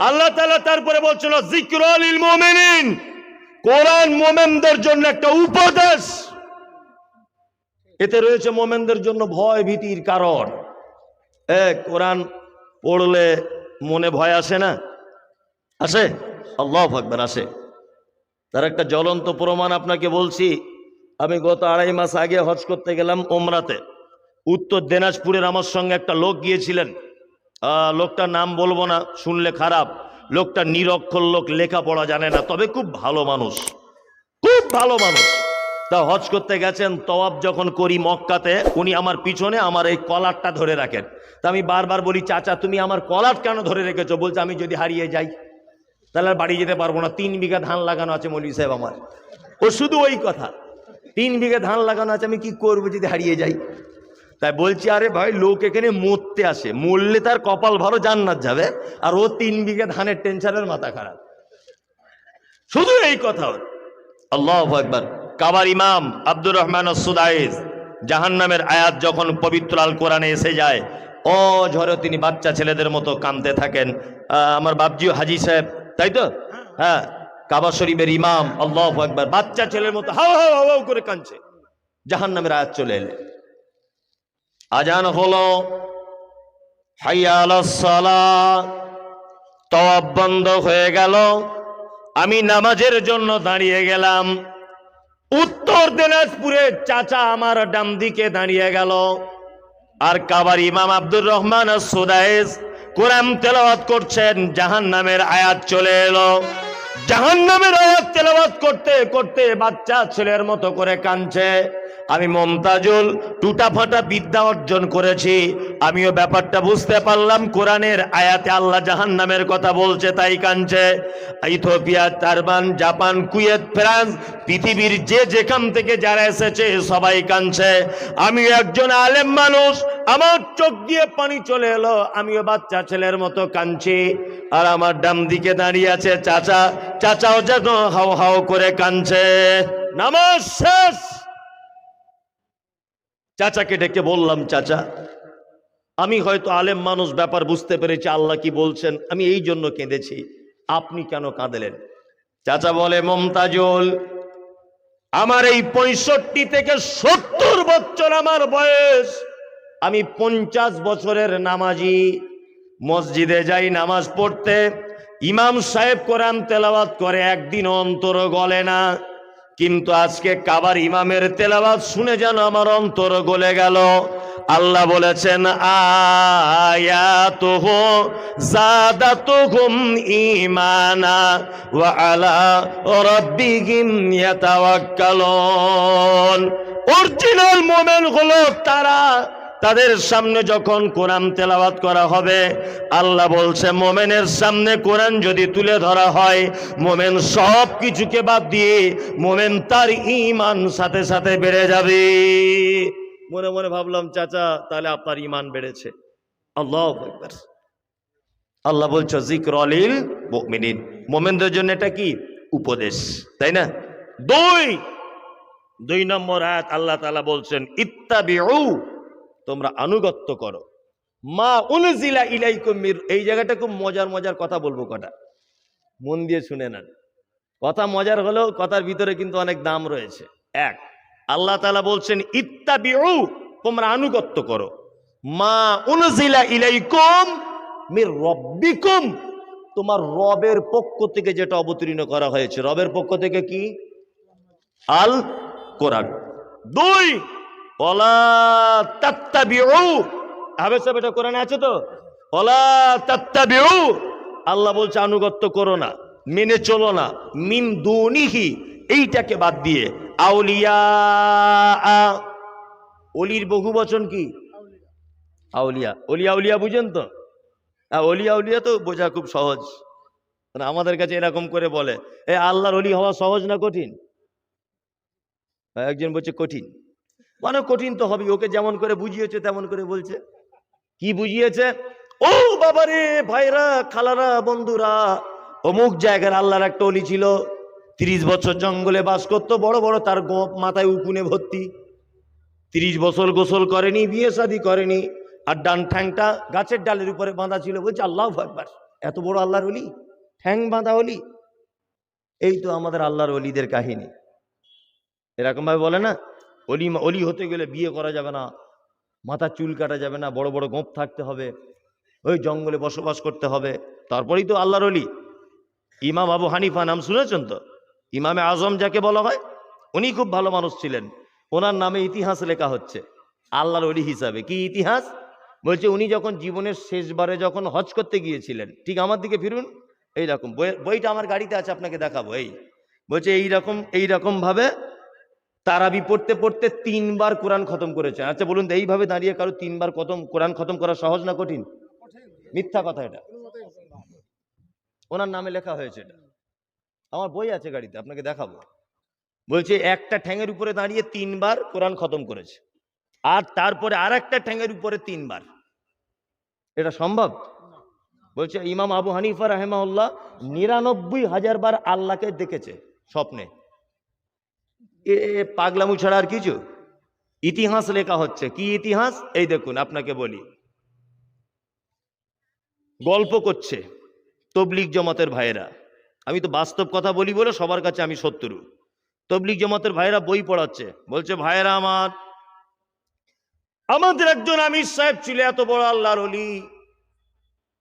আল্লাহ তাআলা তারপরে বলছিল যিকরা লিল মুমিনিন, কোরআন মুমিনদের জন্য একটা উপদেশ। এতে রয়েছে মুমিনদের জন্য ভয় ভীতির কারণ। কোরআন পড়লে মনে ভয় আসে না? আসে? আল্লাহু আকবার, আসে। তার একটা জ্বলন্ত প্রমাণ আপনাকে বলছি। আমি গত 2.5 মাস আগে হজ করতে গেলাম ওমরাতে। উত্তর দিনাজপুরের আমার সঙ্গে একটা লোক গিয়েছিলেন। লোকটার নাম বলবো না, শুনলে খারাপ। লোকটা নিরক্ষর লোক, লেখাপড়া জানে না, তবে খুব ভালো মানুষ, খুব ভালো মানুষ। তা হজ করতে গেছেন, তওয়াব যখন করি মক্কাতে, উনি আমার পিছনে আমার এই কলারটা ধরে রাখেন। তা আমি বারবার বলি, চাচা তুমি আমার কলার কেন ধরে রেখেছো? বলছে আমি যদি হারিয়ে যাই তাহলে আর বাড়ি যেতে পারবো না, 3 বিঘা ধান লাগানো আছে মৌলভী সাহেব আমার। ও শুধু ওই কথা, 3 বিঘা ধান লাগানো আছে, আমি কি করবো যদি হারিয়ে যাই? তাই বলছি, আরে ভাই লোক এখানে মরতে আসে, মরলে তার কপাল ভরো জান্নাত যাবে, আর ও 3 বিঘা ধানের টেনশনের মাথা খারাপ, শুধু এই কথা। আল্লাহু আকবার। কাবার ইমাম আব্দুর রহমান আস-সুদাইস জাহান্নামের আয়াত যখন পবিত্র আল কোরআনে এসে যায়, ঝরে তিনি বাচ্চা ছেলেদের মতো কাঁদতে থাকেন। আমার বাপজিও হাজি সাহেব, তাই তো? হ্যাঁ, কাবা শরীফের ইমাম, আল্লাহু আকবার, বাচ্চা ছেলের মতো হাও হাও হাও করে কাঁদছে। জাহান্নামের আয়াত চলে এলে, আজান হলো, হাইয়া আলাস সালাহ, তওয়াব বন্ধ হয়ে গেল। আমি নামাজের জন্য দাঁড়িয়ে গেলাম। উত্তর দিনাজপুরের চাচা আমার ডান দিকে দাঁড়িয়ে গেল, আর কাবার ইমাম আব্দুর রহমান আস-সুদাইস কোরআন তেলাওয়াত করছেন। জাহান্নামের আয়াত চলে এলো। জাহান্নামের আয়াত তেলাওয়াত করতে করতে বাচ্চা ছেলের মতো করে কাঁদছে। আমি মমতাজুল টুটা ফাটা বিদ্যা অর্জন করেছি, আমিও ব্যাপারটা বুঝতে পারলাম। কোরআনের আয়াতে আল্লাহ জাহান্নামের কথা বলছে, তাই কাঁদছে। ইথিওপিয়া, তারবান, জাপান, কুয়েত, ফ্রান্স, পৃথিবীর যে যেখান থেকে যারা এসেছে সবাই কাঁদছে। আমিও একজন আলেম মানুষ, আমার চোখ দিয়ে পানি চলে এলো, আমিও বাচ্চা ছেলের মতো কাঁদছি। আর আমার ডান দিকে দাঁড়িয়ে আছে চাচা, চাচাও যেন হাও হাও করে কাঁদছে। নামাজ শেষ, চাচাকে ডেকে বললাম, চাচা আমি হয়তো আলেম মানুষ, ব্যাপার বুঝতে পেরেছি আল্লাহ কি বলছেন, আমি এই জন্য কেঁদেছি, আপনি কেন কাঁদলেন? চাচা বলে, মমতাজুল আমার এই 65 থেকে 70 বছর আমার বয়স, আমি 50 বছরের নামাজি, মসজিদে যাই নামাজ পড়তে, ইমাম সাহেব কোরআন তেলাওয়াত করে, একদিন অন্তর গলে না, কিন্তু আজকে কাবার ইমামের তেলাওয়াত শুনে যেন আমার অন্তর গলে গেল। আল্লাহ বলেছেন, আয়াতুহু যাদাতুহুম ঈমানা ওয়া আলা রাব্বিহিম ইয়াতাওয়াক্কালুন। অরিজিনাল মুমিন হলো তারা, তাদের সামনে যখন কোরআন তেলাওয়াত করা হবে, আল্লাহ বলছে মোমেনের সামনে কোরআন যদি তুলে ধরা হয়, মোমেন সব কিছুকে বাদ দিয়ে মোমেন তার ঈমান সাথে সাথে বেড়ে যাবে। মনে মনে ভাবলাম, চাচা তাহলে আপনার ঈমান বেড়েছে। আল্লাহু আকবার। আল্লাহ বলছে যিকরা লিল মুমিনিন, মোমেনদের জন্য এটা কি? উপদেশ, তাই না? দুই নম্বর আয়াত আল্লাহ তাআলা বলছেন, ইত্তাবিউ, তোমরা আনুগত্য করো, মা উনজিলা ইলাইকুম মির। এই জায়গাটা খুব মজার মজার কথা বলবো, কটা মন দিয়ে শুনে নেন। কথা মজার হলেও কথার ভিতরে কিন্তু অনেক দাম রয়েছে। এক, আল্লাহ তাআলা বলছেন ইত্তাবিউ, তোমরা আনুগত্য করো, মা উনজিলা ইলাইকুম মির রাব্বিকুম, তোমার রবের পক্ষ থেকে যেটা অবতীর্ণ করা হয়েছে। রবের পক্ষ থেকে কি? আল কোরআন। দুই, ওয়ালা তাত্তাবিউ, হবে সব, এটা কোরআনে আছে তো, ওয়ালা তাত্তাবিউ, আল্লাহ বলছে আনুগত্য করো না, মেনে চলো না, মিন দুনিহি, এইটাকে বাদ দিয়ে, আউলিয়া, অলির বহু বচন কি? আউলিয়া। অলিয়া উলিয়া বুঝেন তো? অলিয়া উলিয়া তো বোঝা খুব সহজ, আমাদের কাছে এরকম করে বলে, আল্লাহর অলি হওয়া সহজ না কঠিন? একজন বলছে কঠিন, মানে কঠিন তো হবে, ওকে যেমন করে বুঝিয়েছে তেমন করে বলছে। কি বুঝিয়েছে? ও বাবারে, ভাইরা, খালারা, বন্ধুরা, অমুক জায়গার আল্লাহর একটা অলি ছিল, 30 বছর জঙ্গলে বাস করতো, বড় বড় তার গোপ, মাথায় উকুনে ভর্তি, 30 বছর গোসল করেনি, বিয়ে শাদী করেনি, আর ডান ঠ্যাংটা গাছের ডালের উপরে বাঁধা ছিল। বলছে আল্লাহু আকবার, এত বড় আল্লাহর ওলি, ঠ্যাং বাঁধা ওলি। এই তো আমাদের আল্লাহর ওলিদের কাহিনী। এরকম ভাবে বলে না, অলি হতে গেলে বিয়ে করা যাবে না, মাথা চুল কাটা যাবে না, বড় বড় গোঁফ থাকতে হবে, ওই জঙ্গলে বসবাস করতে হবে, তারপরেই তো আল্লাহর ওলি। ইমাম আবু হানিফা নাম শুনেছেন তো? ইমামে আজম যাকে বলা হয়, উনি খুব ভালো মানুষ ছিলেন। ওনার নামে ইতিহাস লেখা হচ্ছে আল্লাহর ওলি হিসাবে। কি ইতিহাস? বলছে উনি যখন জীবনের শেষবারে যখন হজ করতে গিয়েছিলেন, ঠিক আমার দিকে ফিরুন, এইরকম বইটা আমার গাড়িতে আছে, আপনাকে দেখাবো। এই বলছে এইরকম ভাবে তারাবি পড়তে পড়তে 3 বার কোরআন খতম করেছে। আচ্ছা বলুন তো, এইভাবে দাঁড়িয়ে কারো 3 বার কোরআন খতম করা সহজ না কঠিন? মিথ্যা কথা এটা, ওনার নামে লেখা হয়েছে, এটা আমার বই আছে গাড়িতে, আপনাকে দেখাবো। বলছে একটা ঠ্যাঙের উপরে দাঁড়িয়ে 3 বার কোরআন খতম করেছে, আর তারপরে আর একটা ঠ্যাঙের উপরে 3 বার। এটা সম্ভব? বলছে ইমাম আবু হানিফা রাহিমাহুল্লাহ 99,000 বার আল্লাহকে দেখেছে স্বপ্নে। এ পাগলামু ছাড়া আর কিছু? ইতিহাস লেখা হচ্ছে। কি ইতিহাস? এই দেখুন, আপনাকে বলি। গল্প করছে তবলিগ জমাতের ভাইয়েরা, আমি তো বাস্তব কথা বলি বলে সবার কাছে আমি শত্রু। তবলিগ জমাতের ভাইয়েরা বই পড়াচ্ছে, বলছে ভাইয়েরা আমাদের একজন আমির সাহেব ছিল এত বড় আল্লাহর ওলি,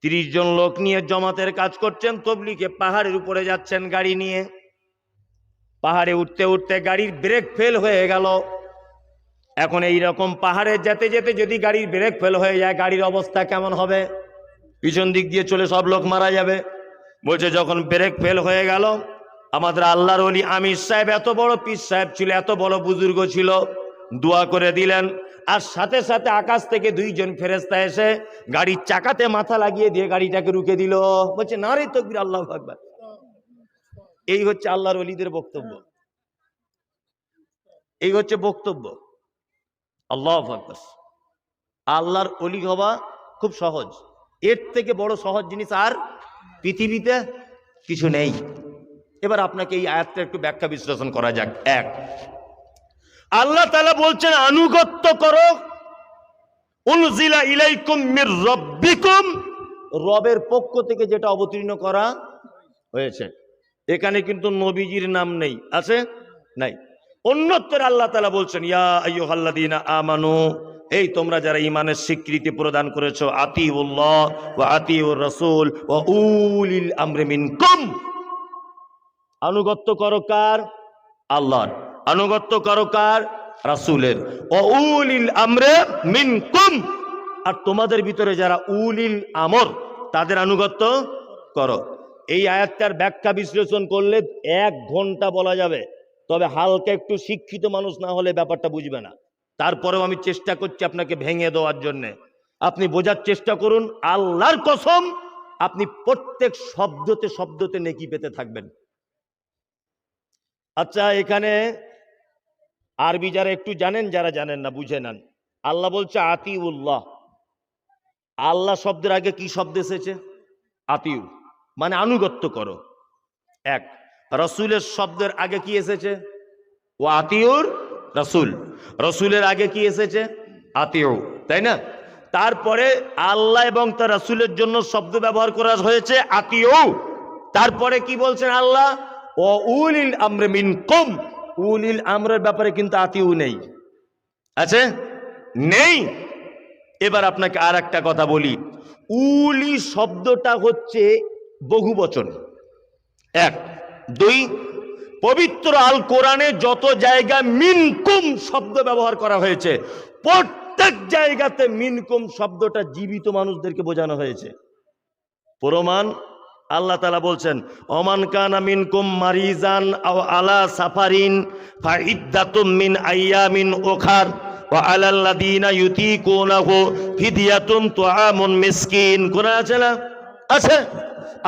30 জন লোক নিয়ে জমাতের কাজ করছেন, তবলিগে পাহাড়ের উপরে যাচ্ছেন গাড়ি নিয়ে। পাহাড়ে উঠতে উঠতে গাড়ির ব্রেক ফেল হয়ে গেল। এখন এই রকম পাহাড়ে যেতে যেতে যদি গাড়ির ব্রেক ফেল হয়ে যায়, গাড়ির অবস্থা কেমন হবে? পিছন দিক দিয়ে চলে সব লোক মারা যাবে। বলছে যখন ব্রেক ফেল হয়ে গেল, আমাদের আল্লাহর ওলি আমির সাহেব এত বড় পীর সাহেব ছিল, এত বড় বুজুর্গ ছিল, দোয়া করে দিলেন, আর সাথে সাথে আকাশ থেকে 2 জন ফেরেশতা এসে গাড়ির চাকাতে মাথা লাগিয়ে দিয়ে গাড়িটাকে রুকে দিল। বলছে নারে তাকবীর, আল্লাহু আকবার। এই হচ্ছে আল্লাহর ওলিদের বক্তব্য, এই হচ্ছে বক্তব্য। আল্লাহু আকবার। আল্লাহর ওলি হওয়া খুব সহজ, এর থেকে বড় সহজ জিনিস আর পৃথিবীতে কিছু নেই। এবার আপনাকে এই আয়াতটা একটু ব্যাখ্যা বিশ্লেষণ করা যাক। এক, আল্লাহ তাআলা বলছেন আনুগত্য করো, উনজিলা ইলাইকুম মির রাব্বিকুম, রবের পক্ষ থেকে যেটা অবতীর্ণ করা হয়েছে। এখানে কিন্তু নবীজির নাম নেই, আছে? নাই। অন্যত্র আল্লাহ তাআলা বলছেন ইয়া আইয়ুহাল্লাযীনা আমানু, এই তোমরা যারা ঈমানের স্বীকৃতি প্রদান করেছো, আতিউল্লাহ ওয়া আতিউর রাসূল ওয়া উলিল আমরি মিনকুম, আনুগত্য করো কার? আল্লাহর। আনুগত্য করো কার? রাসূলের। ওয়া উলিল আমরি মিনকুম, আর তোমাদের ভিতরে যারা উলিল আমর, তাদের আনুগত্য করো। এই আয়াতটার ব্যাখ্যা বিশ্লেষণ করলে 1 ঘন্টা বলা যাবে, তবে হালকা একটু শিক্ষিত মানুষ না হলে ব্যাপারটা বুঝবে না। তারপরেও আমি চেষ্টা করছি আপনাকে ভেঙে দেওয়ার জন্যে। আপনি বোঝার চেষ্টা করুন, আল্লাহর কসম আপনি প্রত্যেক শব্দতে শব্দতে নেকি পেতে থাকবেন। আচ্ছা, এখানে আরবি যারা একটু জানেন, যারা জানেন না বুঝে নেন। আল্লাহ বলছে আতিউল্লাহ, আল্লাহ শব্দের আগে কি শব্দ এসেছে? আতিউ, মানে আনুগত্য করো। এক, রাসূলের শব্দের আগে কি এসেছে? ও আতিউর রাসূল, রাসূলের আগে কি এসেছে? আতিউ, তাই না? তারপরে আল্লাহ এবং তার রাসূলের জন্য শব্দ ব্যবহার করা হয়েছে আতিউ। তারপরে কি বলছেন আল্লাহ? ও উলিল আমরি মিনকুম, উলিল আমরের ব্যাপারে কিন্তু আতিউ নেই, আছে? নেই। এবার আপনাকে আর একটা কথা বলি, উলি শব্দটা হচ্ছে বহুবচন। 1, 2, পবিত্র আল কোরআনে যত জায়গায় মিনকুম শব্দ ব্যবহার করা হয়েছে, প্রত্যেক জায়গাতে মিনকুম শব্দটা জীবিত মানুষদেরকে বোঝানো হয়েছে। প্রমাণ আল্লাহ তাআলা বলছেন ওমান কানা মিনকুম মারিজান আও আলা সাফারিন ফাইদ্দাতুম মিন আইয়ামিন উখার ওয়া আলাল্লাযিনা ইউতিকুনাহু ফিদিয়াতুন তুআমুন মিসকিন। কোন আছে না? আছে।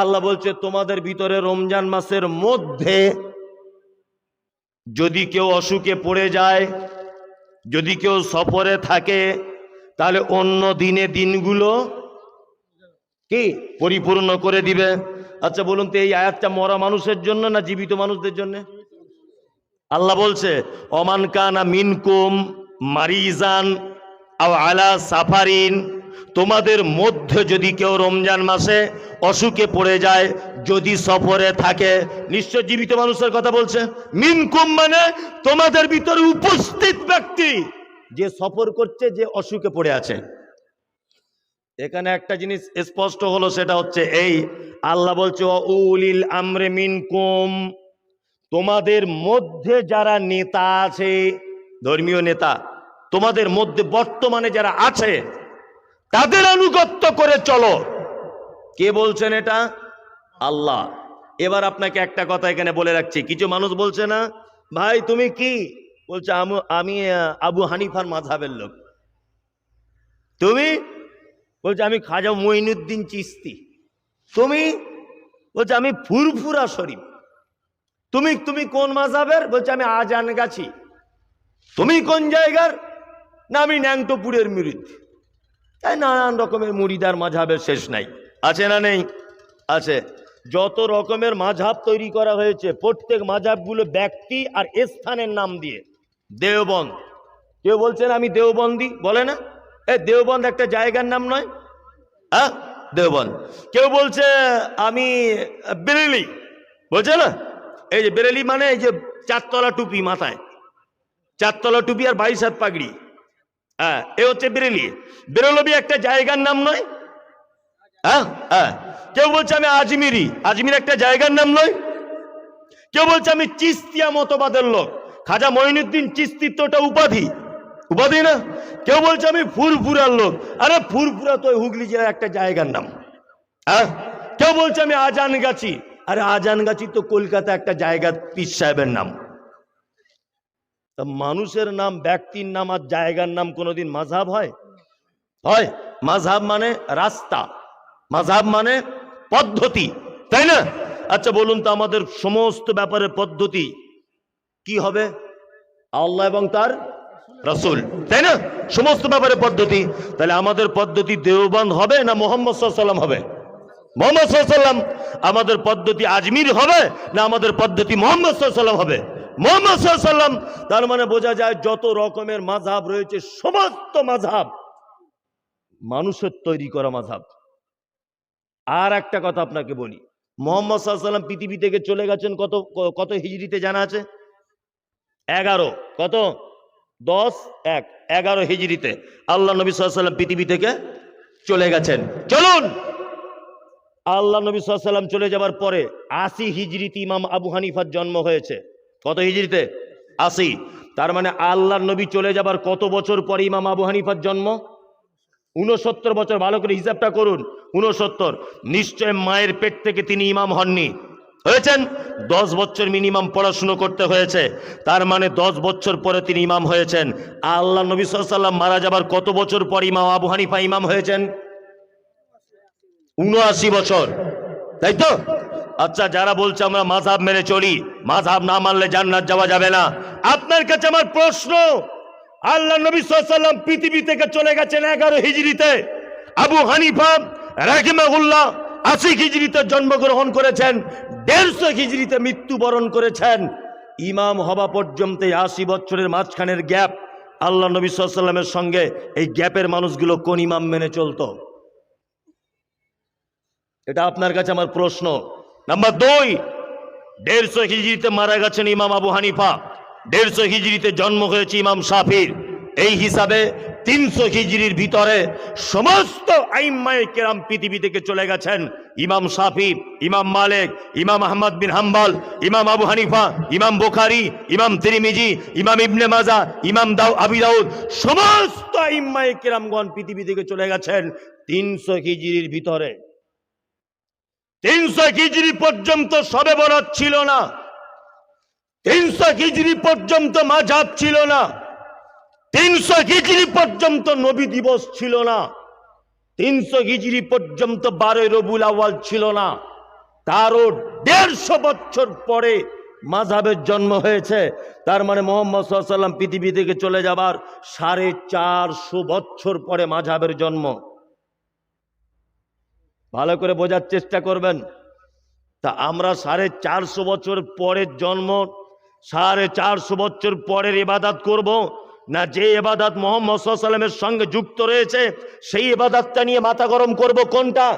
আল্লাহ বলছে তোমাদের ভিতরে রমজান মাসের মধ্যে যদি কেউ অসুখে পড়ে যায়, যদি কেউ সফরে থাকে, তাহলে অন্য দিনগুলো কি পরিপূর্ণ করে দিবে। আচ্ছা বলুন তো, এই আয়াতটা মরা মানুষের জন্য না জীবিত মানুষদের জন্য? আল্লাহ বলছে ওমান কানা মিনকুম মারিজান আও আলা সাফারিন তোমাদের মধ্যে যদি কেউ রমজান মাসে অসুখে পড়ে যায়, যদি সফরে থাকে, নিশ্চয় জীবিত মানুষের কথা বলছে, মিনকুম মানে তোমাদের ভিতরে উপস্থিত ব্যক্তি যে সফর করছে, যে অসুখে পড়ে আছে। এখানে একটা জিনিস স্পষ্ট হলো, সেটা হচ্ছে এই, আল্লাহ বলছে উলিল আমরে মিনকুম, তোমাদের মধ্যে যারা নেতা আছে, ধর্মীয় নেতা তোমাদের মধ্যে বর্তমানে যারা আছে, তাদের আনুগত্য করে চলো। কে বলছেন এটা? আল্লাহ। এবার আপনাকে একটা কথা এখানে বলে রাখছি, কিছু মানুষ বলছে না, ভাই তুমি কি বলছে, আমি আবু হানিফার মাযহাবের লোক। তুমি বলছে আমি খাজা মঈনুদ্দিন চিশতি। তুমি বলছে আমি ফুরফুরা শরীফ। তুমি কোন মাযহাবের? বলছে আমি আজান গাছি। তুমি কোন জায়গার? না আমি ন্যাংটোপুরের মুরিদ। তাই নানান রকমের মুরিদার মাযহাবের শেষ নাই। আছে না নেই? আছে। যত রকমের মাযহাব তৈরি করা হয়েছে, প্রত্যেক মাযহাবগুলো ব্যক্তি আর স্থানের নাম দিয়ে। দেওবন্দ, কেউ বলছেন আমি দেওবন্দি, বলে না? দেওবন্দ একটা জায়গার নাম নয়? হ্যাঁ, দেওবন্দ। কেউ বলছে আমি বেরেলি, বলছে না? এই যে বেরেলি মানে এই যে চারতলা টুপি মাথায়, চারতলা টুপি আর 22 হাত পাগড়ি, হ্যাঁ, এ হচ্ছে বেরেলি। বেরলবি একটা জায়গার নাম নয়? হ্যাঁ হ্যাঁ। কেউ বলছে আমি আজমিরি, আজমির একটা জায়গার নাম নয়? কেউ বলছে আমি চিস্তিয়া মতবাদের লোক, খাজা মঈনুদ্দিন চিস্তি তো ওটা উপাধি, উপাধি না? কেউ বলছে আমি ফুরফুরার লোক, আরে ফুরফুরা তো হুগলি জেলার একটা জায়গার নাম। হ্যাঁ। কেউ বলছে আমি আজান গাছি, আরে আজান গাছি তো কলকাতা একটা জায়গা, পীর সাহেবের নাম। তা মানুষের নাম, ব্যক্তির নাম আর জায়গার নাম কোনোদিন মাযহাব হয়? হয়? মাযহাব মানে রাস্তা, মাযহাব মানে পদ্ধতি, তাই না? আচ্ছা বলুন তো, আমাদের সমস্ত ব্যাপারের পদ্ধতি কি হবে? আল্লাহ এবং তার রাসূল, তাই না? সমস্ত ব্যাপারে পদ্ধতি। তাহলে আমাদের পদ্ধতি দেওবন্দ হবে না মুহাম্মদ সাল্লাল্লাহু আলাইহি ওয়াসাল্লাম হবে? মুহাম্মদ সাল্লাল্লাহু আলাইহি ওয়াসাল্লাম। আমাদের পদ্ধতি আজমির হবে না আমাদের পদ্ধতি মুহাম্মদ সাল্লাল্লাহু আলাইহি ওয়াসাল্লাম হবে? মুহাম্মদ সাল্লাল্লাহু আলাইহি ওয়াসাল্লাম। তার মানে বোঝা যায় যত রকমের মাযহাব রয়েছে, সমস্ত মাযহাব মানুষের তৈরি করা মাযহাব। আর একটা কথা আপনাকে বলি, মুহাম্মদ সাল্লাল্লাহু আলাইহি ওয়াসাল্লাম পৃথিবী থেকে চলে গেছেন কত হিজরিতে জানা আছে? 11, কত? 10, 1, 11 হিজরিতে আল্লাহ নবী সাল্লাল্লাহু আলাইহি ওয়াসাল্লাম পৃথিবী থেকে চলে গেছেন। চলুন, আল্লাহ নবী সাল্লাল্লাহু আলাইহি ওয়াসাল্লাম চলে যাবার পরে 80 হিজরিতে ইমাম আবু হানিফার জন্ম হয়েছে। কত হিজরিতে? 80। তার মানে আল্লাহ নবী চলে যাবার কত বছর পরে ইমাম আবু হানিফার জন্ম? 69 বছর। ভালো করে হিসাবটা করুন, 69। নিশ্চয় মায়ের পেট থেকে তিনি ইমাম হননি, হয়েছেন 10 বছর মিনিমাম পড়াশুনো করতে হয়েছে। তার মানে 10 বছর পরে তিনি ইমাম হয়েছেন। আল্লাহ নবী সাল্লাল্লাহু আলাইহি ওয়াসাল্লাম মারা যাবার কত বছর পর ইমাম আবু হানিফা ইমাম হয়েছেন? 79 বছর, তাই তো? আচ্ছা, যারা বলছে আমরা মাযহাব মেনে চলি, মাযহাব না মানলে জান্নাত যাওয়া যাবে না, আপনার কাছে আমার প্রশ্ন, আল্লাহ নবী সাল্লাল্লাহু আলাইহি ওয়াসাল্লাম পৃথিবী থেকে চলে গেছেন 11 হিজরিতে, আবু হানিফা রাহিমাহুল্লাহ 80 হিজরিতে জন্মগ্রহণ করেছেন, 150 হিজরিতে মৃত্যুবরণ করেছেন। ইমাম হওয়া পর্যন্ত 80 বছরের মাঝখানের গ্যাপ, আল্লাহ নবী সাল্লাল্লাহু আলাইহি ওয়াসাল্লামের সঙ্গে এই গ্যাপের মানুষগুলো কোন ইমাম মেনে চলতো? এটা আপনার কাছে আমার প্রশ্ন। নাম্বার 2, 150 হিজরিতে মারা গেছেন ইমাম আবু হানিফা, 150 হিজরিতে জন্ম হয়েছে ইমাম শাফির। এই হিসাবে 300 হিজরির ভিতরে সমস্ত আইম্মায়ে কেরাম পৃথিবী থেকে চলে গেছেন। ইমাম শাফি, ইমাম মালিক, ইমাম আহমদ বিন হাম্বল, ইমাম আবু হানিফা, ইমাম বুখারী, ইমাম তিরমিজি, ইমাম ইবনে মাজাহ, ইমাম আবু দাউদ, সমস্ত আইম্মায়ে কেরামগণ পৃথিবী থেকে চলে গেছেন 300 হিজরির ভিতরে। 300 হিজরি পর্যন্ত শবে বরাত ছিল না, 300 হিজরি পর্যন্ত মাযহাব ছিল না, 300 হিজরি পর্যন্ত নবী দিবস ছিল না, 300 হিজরি পর্যন্ত 12 রবিউল আউয়াল ছিল না। তারও 150 বছর পরে মাযহাবের জন্ম হয়েছে। তার মানে মুহাম্মদ সাল্লাল্লাহু আলাইহি ওয়াসাল্লাম পৃথিবী থেকে চলে যাবার 450 বছর পরে মাযহাবের জন্ম। ভালো করে বোঝার চেষ্টা করবেন। তা আমরা 450 বছর পরের জন্ম, 450 বছর পরের ইবাদত করব, না যে ইবাদত মুহাম্মদ সাল্লাল্লাহু আলাইহি ওয়াসাল্লামের সঙ্গে যুক্ত রয়েছে সেই ইবাদতটা নিয়ে মাথা গরম করব? কোনটা?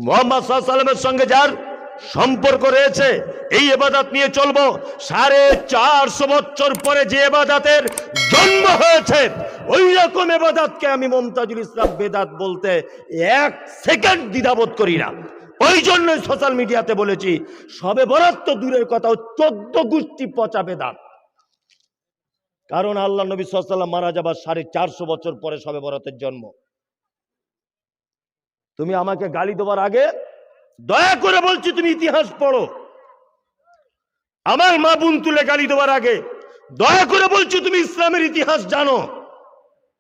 মুহাম্মদ সাল্লাল্লাহু আলাইহি ওয়াসাল্লামের সঙ্গে যার সম্পর্ক রয়েছে এই ইবাদত নিয়ে চলবো। 450 বছর পরে যে ইবাদতের জন্ম হয়েছে ওই রকম ইবাদতকে আমি মুমতাজুল ইসলাম বেদাত বলতে 1 সেকেন্ড দ্বিধাবোধ করি না। ওই জন্য সোশ্যাল মিডিয়াতে বলেছি সবে বরাত তো দূরের কথা, 14 গোষ্ঠী পচা বেদাত। কারণ আল্লাহ নবী সাল্লাল্লাহু আলাইহি ওয়াসাল্লাম মারা যাবার 450 বছর পরে সবে বরাতের জন্ম। তুমি আমাকে গালি দেওয়ার আগে দয়া করে বলছি তুমি ইতিহাস পড়ো। আমার মা বোন তুলে গালি দেওয়ার আগে দয়া করে বলছি তুমি ইসলামের ইতিহাস জানো,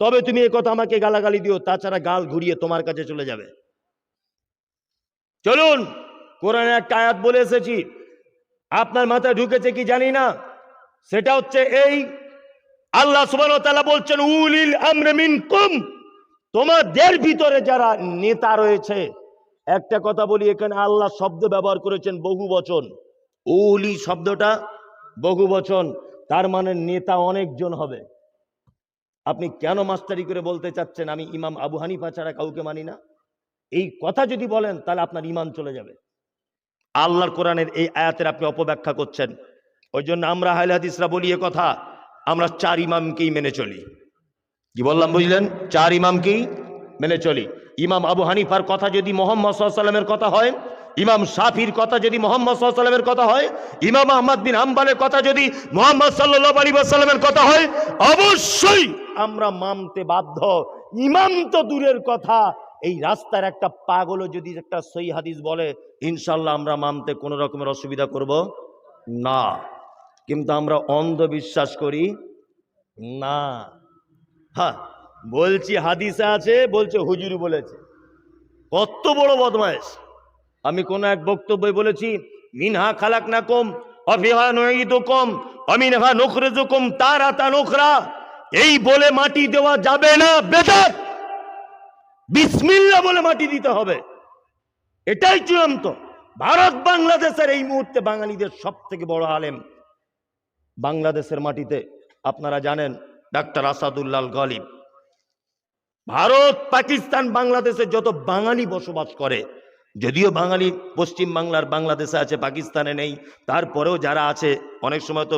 তবে তুমি এই কথা আমাকে গালাগালি দিও, তাছাড়া গাল ঘুরিয়ে তোমার কাছে চলে যাবে। চলুন কোরআনে একটা আয়াত বলে এসেছি, আপনার মাথায় ঢুকেছে কি জানি না, সেটা হচ্ছে এই আল্লাহ সুবহানাহু ওয়া তাআলা বলছেন উলিল আমরি মিনকুম, তোমাদের ভিতরে যারা নেতা রয়েছে। একটা কথা বলি, এখানে আল্লাহ শব্দ ব্যবহার করেছেন বহু বচন, উলি শব্দটা বহু বচন, তার মানে নেতা অনেকজন হবে। আপনি কেন মাস্টারি করে বলতে চাচ্ছেন আমি ইমাম আবু হানিফা ছাড়া কাউকে মানি না? এই কথা যদি বলেন তাহলে আপনার ঈমান চলে যাবে। আল্লাহর কোরআনের এই আয়াতের আপনি অপব্যাখ্যা করছেন। ওই জন্য আমরা আহলে হাদিসরা বলি এ কথা, আমরা 4 ইমামকেই মেনে চলি। কি বললাম বুঝলেন? 4 ইমামকেই মেনে চলি। ইমাম আবু হানিফার কথা যদি মুহাম্মদ সাল্লাল্লাহু আলাইহি ওয়াসাল্লামের কথা হয়, ইমাম শাফির কথা যদি মুহাম্মদ সাল্লাল্লাহু আলাইহি ওয়াসাল্লামের কথা হয়, ইমাম আহমদ বিন হাম্বলের কথা যদি মুহাম্মদ সাল্লাল্লাহু আলাইহি ওয়াসাল্লামের কথা হয়, অবশ্যই আমরা মানতে বাধ্য। ইমাম তো দূরের কথা, এই রাস্তার একটা পাগলও যদি একটা সহিহ হাদিস বলে ইনশাআল্লাহ আমরা মানতে কোনো রকমের অসুবিধা করব না। কিন্তু আমরা অন্ধবিশ্বাস করি না। হ্যাঁ বলছি হাদিসে আছে, বলছে হুজুর বলেছে। কত বড় বদমাইশ! আমি কোন এক বক্তব্যে বলেছি মিনহা খালাকনাকুম ওয়া ফিহা নুঈদুকুম ওয়া মিনহা নুখরিজুকুম তারাতান উখরা, এই বলে মাটি দেওয়া যাবে না, বেদাত। বিসমিল্লাহ বলে মাটি দিতে হবে, এটাই চূড়ান্ত। ভারত বাংলাদেশের এই মুহূর্তে বাঙালিদের সবথেকে বড় আলেম বাংলাদেশের মাটিতে আপনারা জানেন ডাক্তার আসাদুল্লাহ গালিব। ভারত পাকিস্তান বাংলাদেশে যত বাঙালি বসবাস করে, যদিও বাঙালি পশ্চিম বাংলার বাংলাদেশে আছে, পাকিস্তানে নেই, তারপরেও যারা আছে অনেক সময় তো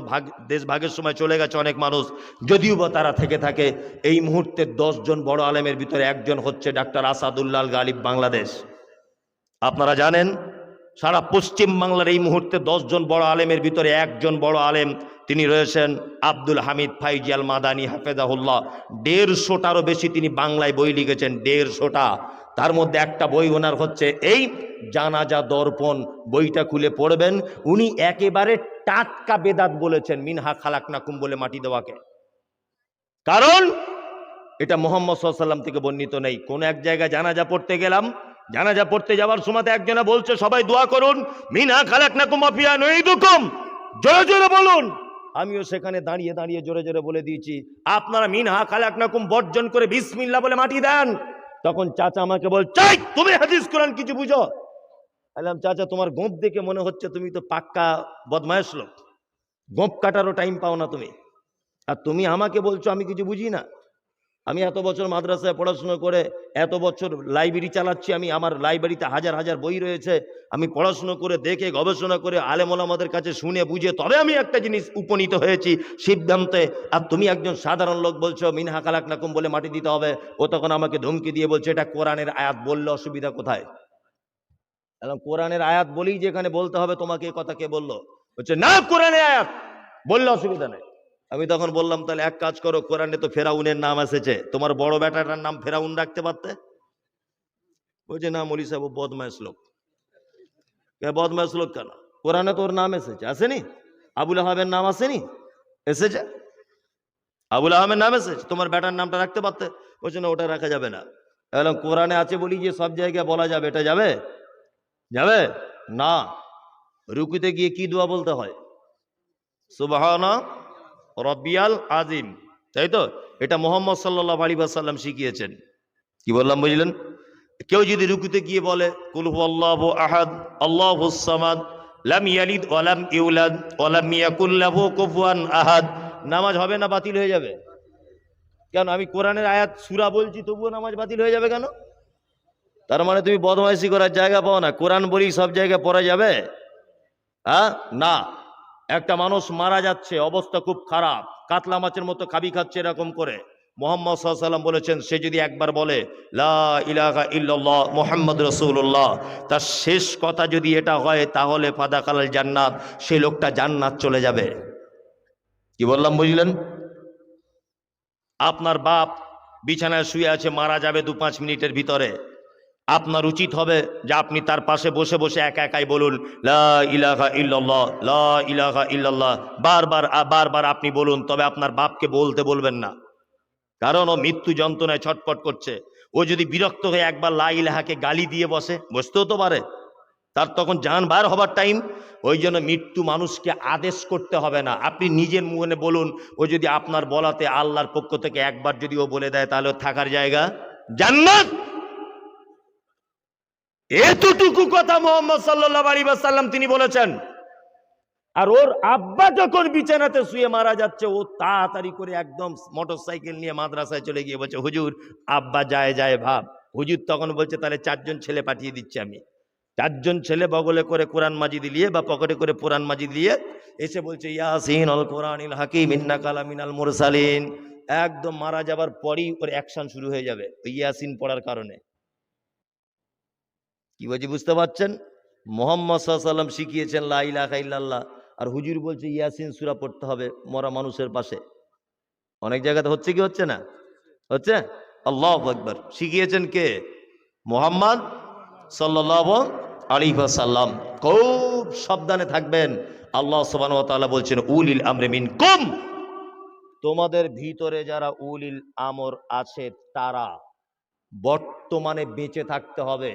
দেশ ভাগের সময় চলে গেছে অনেক মানুষ, যদিও বা তারা থেকে থাকে। এই মুহূর্তে 10 জন বড় আলেমের ভিতরে একজন হচ্ছে ডাক্তার আসাদুল্লাহ গালিব বাংলাদেশ। আপনারা জানেন সারা পশ্চিম বাংলার এই মুহূর্তে 10 জন বড় আলেমের ভিতরে একজন বড় আলেম, তিনি রয়েছেন আব্দুল হামিদ ফাইজি আল মাদানী হাফেজাহুল্লাহ। 150টারও বেশি তিনি বাংলায় বই লিখেছেন, 150টা। তার মধ্যে একটা বই ওনার হচ্ছে এই জানাজা দর্পণ, বইটা খুলে পড়বেন। উনি একেবারে টাটকা বেদাত বলেছেন মিনহা খালাকনাকুম বলে মাটি দেওয়াকে, কারণ এটা মুহাম্মদ সাল্লাল্লাহু আলাইহি ওয়াসাল্লাম থেকে বর্ণিত নেই। কোন এক জায়গায় জানাজা পড়তে গেলাম, জানাজা পড়তে যাওয়ার সময় একজনা বলছে সবাই দোয়া করুন মিনহা খালাকনাকুম ওয়া ফিহা নুঈদুকুম, জোরে জোরে বলুন। আমিও সেখানে দাঁড়িয়ে দাঁড়িয়ে জোরে জোরে বলে দিয়েছি আপনারা মিনহা খালাকনাকুম বর্জন করে বিসমিল্লাহ বলে মাটি দেন। তখন চাচা আমাকে বলছে তুমি হাদিস কোরআন কিছু বুঝো? বললাম চাচা তোমার গোঁপ দেখে মনে হচ্ছে তুমি তো পাক্কা বদমায়েশ লোক, গোঁপ কাটারও টাইম পাও না তুমি, আর তুমি আমাকে বলছো আমি কিছু বুঝি না। আমি এত বছর মাদ্রাসায় পড়াশোনা করে এত বছর লাইব্রেরি চালাচ্ছি, আমি আমার লাইব্রেরিতে হাজার হাজার বই রয়েছে, আমি পড়াশোনা করে দেখে গবেষণা করে আলেম ওলামাদের কাছে শুনে বুঝে তবে আমি একটা জিনিস উপনীত হয়েছি সিদ্ধান্তে, আর তুমি একজন সাধারণ লোক বলছো মিনহা খালাকনাকুম বলে মাটি দিতে হবে। ও তখন আমাকে ধমকি দিয়ে বলছে এটা কোরআনের আয়াত, বললে অসুবিধা কোথায়? কোরআনের আয়াত বলেই যেখানে বলতে হবে তোমাকে, এ কথা কে বললো? বলছে না কোরআনের আয়াত বললে অসুবিধা নেই। আমি তখন বললাম তাহলে এক কাজ করো, কোরআনে তো ফেরাউনের নাম এসেছে, তোমার বড় বেটাটার নাম ফেরাউন রাখতে পারতে। বলছে না মৌলী সাহেব বদমাইশ লোক। বদমাইশ লোক কেন? কোরআনে তোর নাম এসেছে, আসেনি? আবুল আহাবের নাম আসেনি? এসেছে, আবুল আহমের নাম এসেছে, তোমার বেটার নামটা রাখতে পারতে। বলছে না ওটা রাখা যাবে না। বললাম কোরআনে আছে বলি যে সব জায়গায় বলা যাবে, এটা যাবে? যাবে না। রুকুতে গিয়ে কি দোয়া বলতে হয়? সুবহানা রব্বিয়াল আজিম, তাই তো? এটা মুহাম্মদ সাল্লাল্লাহু আলাইহি ওয়াসাল্লাম শিখিয়েছেন। কি বললাম বুঝলেন? কেউ যদি রুকুতে গিয়ে বলে কুল হুয়াল্লাহু আহাদ আল্লাহুস সামাদ লাম ইয়ালিদ ওয়া লাম ইউলাদ ওয়া লাম ইয়াকুল লাহু কুফুয়ান আহাদ, নামাজ হবে না বাতিল হয়ে যাবে? কেন আমি কোরআনের আয়াত সূরা বলছি তবুও নামাজ বাতিল হয়ে যাবে কেন? তার মানে তুমি বদমাইশি করার জায়গা পাও না। কোরআন বলি সব জায়গায় পড়া যাবে? হ্যাঁ, না। একটা মানুষ মারা যাচ্ছে, অবস্থা খুব খারাপ, কাতলা মাছের মতো খাবি খাচ্ছে এরকম করে। মুহাম্মদ সাল্লাল্লাহু আলাইহি ওয়াসাল্লাম বলেছেন, সে যদি একবার বলে লা ইলাহা ইল্লাল্লাহ মুহাম্মদ রাসূলুল্লাহ, তার শেষ কথা যদি এটা হয় তাহলে ফাদাখালাল জান্নাত, সেই লোকটা জান্নাত চলে যাবে। কি বললাম বুঝলেন? আপনার বাপ বিছানায় শুয়ে আছে, মারা যাবে 2-5 মিনিটের ভিতরে। আপনার উচিত হবে যে আপনি তার পাশে বসে বসে একা একাই বলুন লা ইলাহা ইল্লাল্লাহ, লা ইলাহা ইল্লাল্লাহ, বারবার বারবার আপনি বলুন। তবে আপনার বাপকে বলতে বলবেন না, কারণ ও মৃত্যু যন্ত্রণায় ছটফট করছে। ও যদি বিরক্ত হয়ে একবার লা ইলাহাকে গালি দিয়ে বসতেও তো পারে, তার তখন জান বার হবার টাইম। ওই জন্য মৃত্যু মানুষকে আদেশ করতে হবে না, আপনি নিজের মুখে বলুন। ও যদি আপনার বলাতে আল্লাহর পক্ষ থেকে একবার যদি ও বলে দেয় তাহলে থাকার জায়গা জান্নাত। এতটুকু কথা মুহাম্মদ সাল্লাল্লাহু আলাইহি ওয়াসাল্লাম তিনি বলেছেন। আর ওর আব্বা যখন বিছানাতে শুয়ে মারা যাচ্ছে, ও তাড়াতাড়ি করে একদম মোটরসাইকেল নিয়ে মাদ্রাসায় চলে গিয়ে বলছে, হুজুর আব্বা যায় ভাব। হুজুর তখন বলছে, তাহলে 4 জন ছেলে পাঠিয়ে দিচ্ছি আমি। 4 জন ছেলে বগলে করে কোরআন মাজিদ নিয়ে বা পকেটে করে কোরআন মাজিদ নিয়ে এসে বলছে, ইয়াসিন আল কোরআনিল হাকিম ইন্নাকা লামিনাল মুরসালিন। একদম মারা যাবার পরই ওর অ্যাকশন শুরু হয়ে যাবে ওই ইয়াসিন পড়ার কারণে। কি বলছি বুঝতে পারছেন? মুহাম্মদ সাল্লাল্লাহু আলাইহি ওয়াসাল্লাম শিখিয়েছেন লা ইলাহা ইল্লাল্লাহ, আর হুজুর বলছে ইয়াসিন সূরা পড়তে হবে মরা মানুষের পাশে। অনেক জায়গাতে হচ্ছে কি হচ্ছে না? হচ্ছে। আল্লাহু আকবার। শিখিয়েছেন কে? মুহাম্মদ সাল্লাল্লাহু আলাইহি ওয়াসাল্লাম। খুব সাবধানে থাকবেন। আল্লাহ সুবহানাহু ওয়া তাআলা বলছেন উলিল আমরি মিনকুম, তোমাদের ভিতরে যারা উলিল আমর আছে তারা বর্তমানে বেঁচে থাকতে হবে।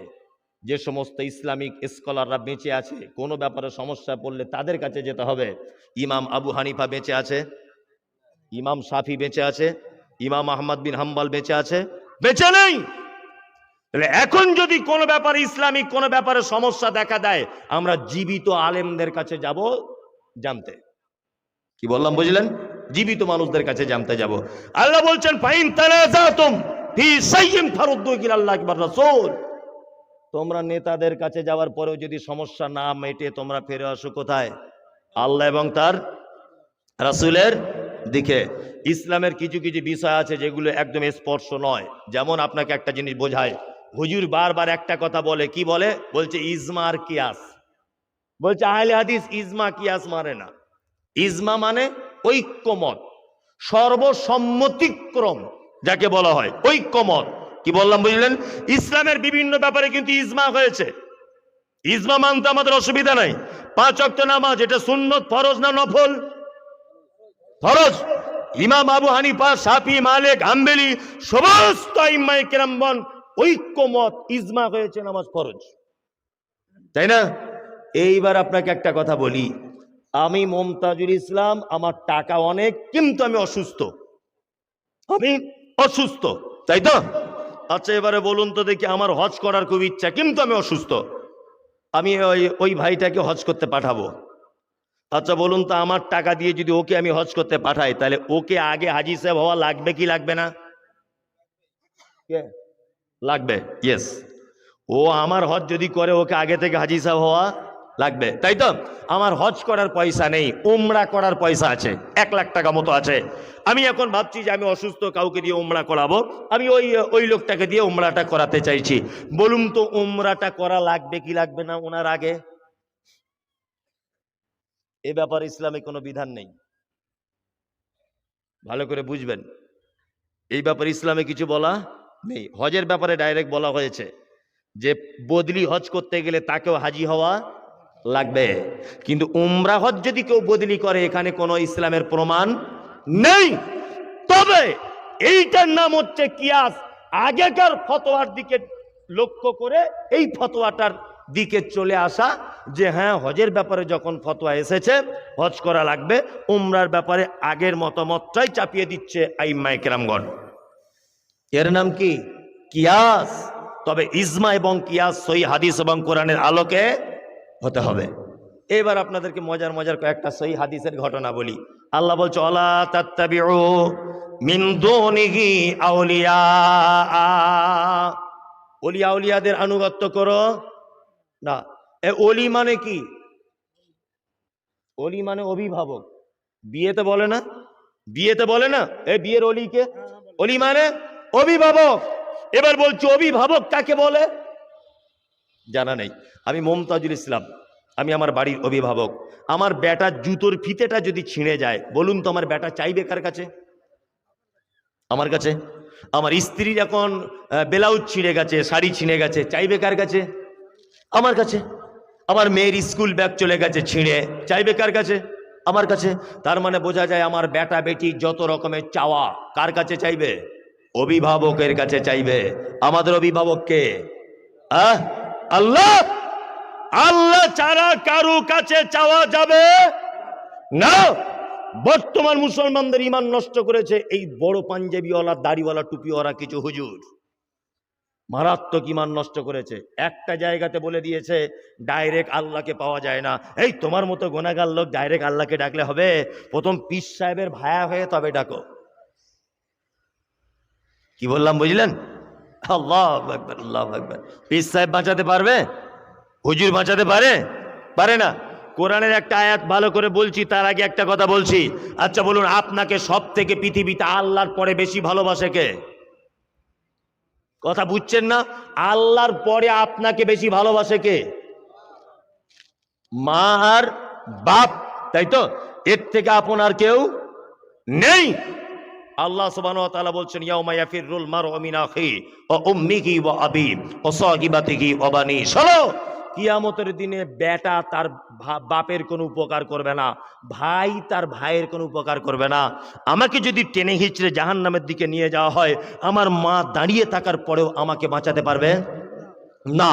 যে সমস্ত ইসলামিক স্কলাররা বেঁচে আছে, কোনো ব্যাপারে সমস্যা পড়লে তাদের কাছে যেতে হবে। ইমাম আবু হানিফা বেঁচে আছে, ইমাম শাফি বেঁচে আছে, ইমাম আহমদ বিন হাম্বল বেঁচে আছে? বেঁচে নেই। তাহলে এখন যদি কোনো ব্যাপারে ইসলামিক কোনো ব্যাপারে সমস্যা দেখা দেয়, আমরা জীবিত আলেমদের কাছে যাব জানতে। কি বললাম বুঝলেন? জীবিত মানুষদের কাছে জানতে যাব। আল্লাহ বলছেন ফাইন তানাজাতুম ফি শাইইন ফারুদ্দু ইলাল্লাহি ওয়া রাসূল, তোমরা নেতাদের কাছে যাওয়ার পরেও যদি সমস্যা না মেটে তোমরা ফিরে আসো কোথায়? আল্লাহ এবং তার রাসূলের দিকে। ইসলামের কিছু কিছু বিষয় আছে যেগুলো একদম স্পর্শ নয়। যেমন আপনাকে একটা জিনিস বোঝায়, হুজুর বারবার একটা কথা বলে, কি বলে? বলছে ইজমা আর কিয়াস। বলছে আহলে হাদিস ইজমা কিয়াস মানে না। ইজমা মানে ঐক্যমত, সর্বসম্মতিক্রম যাকে বলা হয়, ঐক্যমত। কি বললাম বুঝলেন? ইসলামের বিভিন্ন ব্যাপারে কিন্তু ইজমা হয়েছে। ইজমা মানতে আমাদের অসুবিধা নাই। 5 ওয়াক্ত নামাজ এটা সুন্নত, ফরজ না নফল? ফরজ। ইমাম আবু হানিফা, শাফি, মালিক, হাম্বলি সমস্ত আইম্মায়ে কেরামগণ ঐক্যমত, ইজমা হয়েছে নামাজ ফরজ, তাই না? এইবার আপনাকে একটা কথা বলি, আমি মুমতাজুল ইসলাম, আমার টাকা অনেক, কিন্তু আমি অসুস্থ। আমি অসুস্থ, তাই তো? আচ্ছা এবারে বলুন তো দেখি, আমার হজ করার খুব ইচ্ছা, কিন্তু আমি অসুস্থ। আমি ওই ভাইটাকে হজ করতে পাঠাবো। আচ্ছা বলুন তো, আমার টাকা দিয়ে যদি ওকে আমি হজ করতে পাঠাই, তাহলে ওকে আগে হাজি সাহেব হওয়া লাগবে কি লাগবে না? লাগবে। ইয়েস, ও আমার হজ যদি করে ওকে আগে থেকে হাজি সাহেব হওয়া লাগবে, তাই তো? আমার হজ করার পয়সা নেই, উমরা করার পয়সা আছে, 1 লাখ টাকা মতো আছে। আমি এখন ভাবছি যে আমি অসুস্থ, কাউকে দিয়ে উমরা করাবো, আমি ওই লোকটাকে দিয়ে উমরাটা করাতে চাইছি। বলুন তো উমরাটা করা লাগবে কি লাগবে না ওনার আগে? এ ব্যাপারে ইসলামে কোনো বিধান নেই, ভালো করে বুঝবেন। এই ব্যাপারে ইসলামে কিছু বলা নেই। হজের ব্যাপারে ডাইরেক্ট বলা হয়েছে যে বদলি হজ করতে গেলে তাকেও হাজি হওয়া লাগবে, কিন্তু উমরা হজ যদি কেউ বদলি করে এখানে কোনো ইসলামের প্রমাণ নেই। তবে এইটার নাম হচ্ছে কিয়াস। আগেকার ফতোয়ার দিকে লক্ষ্য করে এই ফতোয়াটার দিকে চলে আসা, যে হ্যাঁ হজের ব্যাপারে যখন ফতোয়া এসেছে হজ করা লাগবে, উমরার ব্যাপারে আগের মতামতটাই চাপিয়ে দিচ্ছে আইম্মায়ে কেরামগণ। এর নাম কি? কিয়াস। তবে ইজমা এবং কিয়াস সহিহ হাদিস এবং কোরআনের আলোকে হতে হবে। এবার আপনাদেরকে মজার কয়েকটা সহিহ হাদিসের ঘটনা বলি। আল্লাহ বলছে ওয়ালা তাত্তাবিউ মিন দুনিহি আউলিয়া, ওলি আউলিয়াদের আনুগত্য করো না। এ ওলি মানে কি? ওলি মানে অভিভাবক। বিয়েতে বলে না, বিয়েতে বলে না এ বিয়ের অলিকে, অলি মানে অভিভাবক। এবার বলছি অভিভাবক কাকে বলে জানা নেই। আমি মমতাজুল ইসলাম, আমি আমার বাড়ির অভিভাবক। আমার বেটার জুতোর ফিতেটা যদি ছিঁড়ে যায়, বলুন তো আমার বেটা চাইবে কার কাছে? আমার কাছে। আমার স্ত্রীর এখন ব্লাউজ ছিঁড়ে গেছে, শাড়ি ছিঁড়ে গেছে, চাইবে কার কাছে? আমার কাছে। আমার মেয়ের স্কুল ব্যাগ চলে গেছে ছিঁড়ে, চাইবে কার কাছে? আমার কাছে। তার মানে বোঝা যায় আমার বেটা বেটি যত রকমের চাওয়া কার কাছে চাইবে? অভিভাবকের কাছে চাইবে। আমাদের অভিভাবককে আল্লাহ। আল্লাহ ছাড়া কারো কাছে চাওয়া যাবে না। বর্তমান মুসলমানদের ইমান নষ্ট করেছে এই বড় পাঞ্জাবিওয়ালা দাড়িওয়ালা টুপিওয়ালা কিছু হুজুর, মারাত্মক ইমান নষ্ট করেছে। একটা জায়গাতে বলে দিয়েছে ডাইরেক্ট আল্লাহকে পাওয়া যায় না। এই তোমার মতো গোনাগার লোক ডাইরেক্ট আল্লাহকে ডাকলে হবে? প্রথম পীর সাহেবের ভায়া হয়ে তবে ডাকো। কি বললাম বুঝলেন? আল্লাহু আকবার, আল্লাহু আকবার। পীর সাহেব বাঁচাতে পারবে? হুজুর বাঁচাতে পারে? পারে না। কোরআনের একটা আয়াত ভালো করে বলছি, তার আগে একটা কথা বলছি। আচ্ছা বলুন, আপনাকে সব থেকে পৃথিবীতে আল্লাহর পরে বেশি ভালোবাসে কে? কথা বুঝছেন না? আল্লাহর পরে আপনাকে বেশি ভালোবাসে কে? মা আর বাপ, তাই তো? এর থেকে আপনার কেউ নেই। আল্লাহ সুবহানাহু ওয়া তাআলা বলছেন ইয়াউমা ইয়াফিরুল মারউ মিন আখিহি ওয়া উম্মিহি ওয়া আবিহি ওয়া সাহিবাতিহি ওয়া বানি। শোনো, কিয়ামতের দিনে বেটা তার বাপের কোনো উপকার করবে না, ভাই তার ভাইয়ের কোনো উপকার করবে না। আমাকে যদি টেনে হিচড়ে জাহান্নামের দিকে নিয়ে যাওয়া হয়, আমার মা দাঁড়িয়ে থাকার পরেও আমাকে বাঁচাতে পারবে না।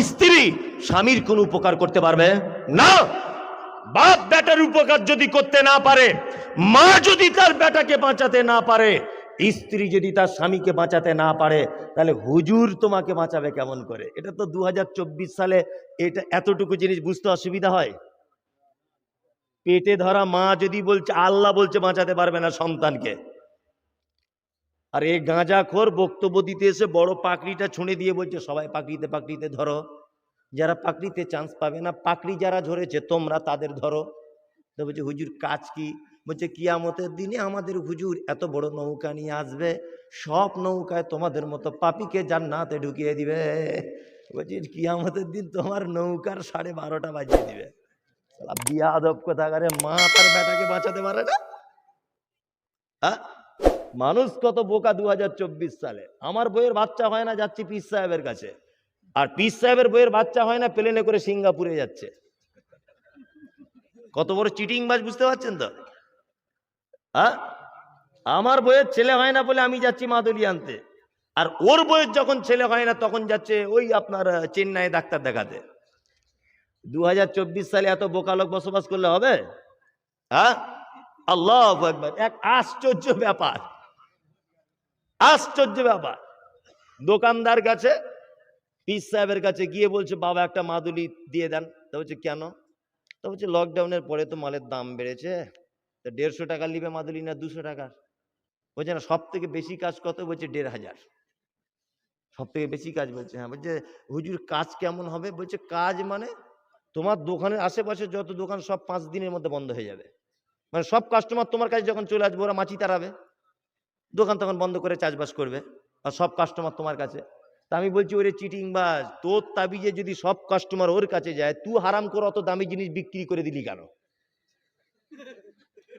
স্ত্রী স্বামীর কোনো উপকার করতে পারবে না। বাপ বেটার উপকার যদি করতে না পারে, মা যদি তার বেটাকে বাঁচাতে না পারে, স্ত্রী যদি তার স্বামীকে বাঁচাতে না পারে, তাহলে হুজুর তোমাকে বাঁচাবে কেমন করে? এটা তো 2024 সালে এটা এতটুকু জিনিস বুঝতে অসুবিধা হয়। পেটে ধরা মা যদি বলছে, আল্লাহ বলছে বাঁচাতে পারবে না সন্তানকে, আর এই গাঁজাখোর বক্তব্য দিতে এসে বড় পাকড়িটা ছুঁড়ে দিয়ে বলছে সবাই পাকড়িতে পাকড়িতে ধরো। যারা পাকড়িতে চান্স পাবে না, পাকড়ি যারা ধরেছে তোমরা তাদের ধরো। তো বলছে হুজুর কাজ কি? বলছে কিয়ামতের দিনে আমাদের হুজুর এত বড় নৌকা নিয়ে আসবে, সব নৌকায় তোমাদের মতো পাপীকে জান্নাতে ঢুকিয়ে দিবে। বলছি কিয়ামতের দিন তোমার নৌকার 12:30 বাজিয়ে দিবে। বিয়াদব কোথাকারে, মা তার বেটাকে বাঁচাতে পারে না। মানুষ কত বোকা 2024 সালে। আমার বইয়ের বাচ্চা হয় না, যাচ্ছি পীর সাহেবের কাছে, আর পীর সাহেবের বইয়ের বাচ্চা হয় না, প্লেনে করে সিঙ্গাপুরে যাচ্ছে। কত বড় চিটিংবাজ, বুঝতে পারছেন তো? আমার বইয়ের ছেলে হয় না বলে আমি যাচ্ছি মাদুলি আনতে, আর ওর বইয়ের যখন ছেলে হয় না তখন যাচ্ছে ওই আপনার চেন্নাই ডাক্তার দেখাতে। 2024 সালে এত বোকা লোক বসবাস করলে হবে? আল্লাহু আকবার। এক আশ্চর্য ব্যাপার, আশ্চর্য ব্যাপার। দোকানদার কাছে, পীর সাহেবের কাছে গিয়ে বলছে বাবা একটা মাদুলি দিয়ে দেন। তা বলছে কেন? তা বলছে লকডাউনের পরে তো মালের দাম বেড়েছে, তা 150 টাকা নিবে মাদুলি না 200 টাকা? বলছে না, সব থেকে বেশি কাজ কত? বলছে 1500। সব থেকে বেশি কাজ? বলছে হ্যাঁ। বলছে হুজুর কাজ কেমন হবে? বলছে কাজ মানে তোমার দোকানের আশেপাশে যত দোকান সব 5 দিনের মধ্যে বন্ধ হয়ে যাবে। মানে সব কাস্টমার তোমার কাছে যখন চলে আসবে, ওরা মাছি তাড়াবে, দোকান তখন বন্ধ করে চাষবাস করবে, আর সব কাস্টমার তোমার কাছে। তা আমি বলছি ওরে চিটিংবাজ, তোর তাবিজে যদি সব কাস্টমার ওর কাছে যায়, তুই হারাম করে অত দামি জিনিস বিক্রি করে দিলি কেন?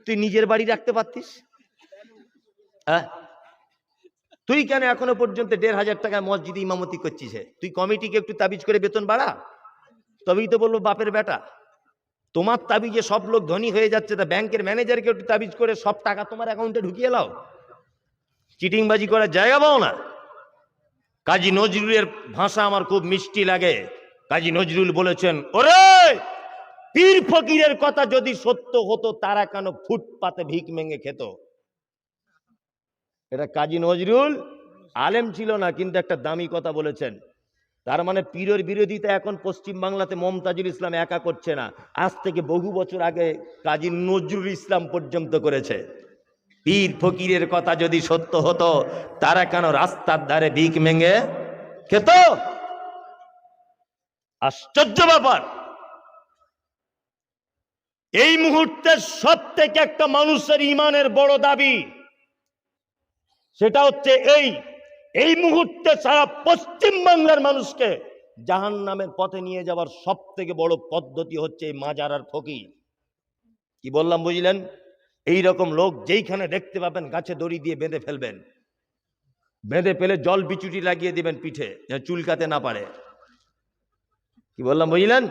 তুই নিজের বাড়ি রাখতে পারতিস। তুই কেন এখনো পর্যন্ত 1500 টাকায় মসজিদে ইমামতি করছিস? তুই কমিটিকে একটু তাবিজ করে বেতন বাড়া, তবেই তো বলবো বাপের বেটা। তোমার তাবিজে সব লোক ধনী হয়ে যাচ্ছে, তা ব্যাংকের ম্যানেজারকে একটু তাবিজ করে সব টাকা তোমার অ্যাকাউন্টে ঢুকিয়ে লাও। চিটিংবাজি করার জায়গা পাও না। কাজী নজরুলের ভাষা আমার খুব মিষ্টি লাগে। কাজী নজরুল বলেছেন, ওরে পীর ফকিরের কথা যদি সত্য হতো, তারা কেন ফুটপাতে ভিক মেঙ্গে খেত? এটা কাজী নজরুল আলেম ছিল না, কিন্তু একটা দামি কথা বলেছেন। তার মানে পীরের বিরোধিতা এখন পশ্চিম বাংলাতে মমতাজুল ইসলাম একা করছে না, আজ থেকে বহু বছর আগে কাজী নজরুল ইসলাম পর্যন্ত করেছে। পীর ফকিরের কথা যদি সত্য হতো, তারা কেন রাস্তার ধারে ভিক মেঙে খেত? আশ্চর্য ব্যাপার। এই মুহূর্তে সব থেকে একটা মানুষের ইমানের বড় দাবি, সেটা হচ্ছে এই মুহূর্তে সারা পশ্চিম বাংলার মানুষকে জাহান্নামের পথে নিয়ে যাওয়ার সব থেকে বড় পদ্ধতি হচ্ছে এই মাজার আর ফকির। কি বললাম বুঝলেন? এই রকম লোক যেইখানে দেখতে পাবেন গাছে দড়ি দিয়ে বেঁধে ফেলবেন, বেঁধে ফেলে জল বিচুটি লাগিয়ে দিবেন পিঠে, চুলকাতে না পারে। কি বললাম বুঝলেন?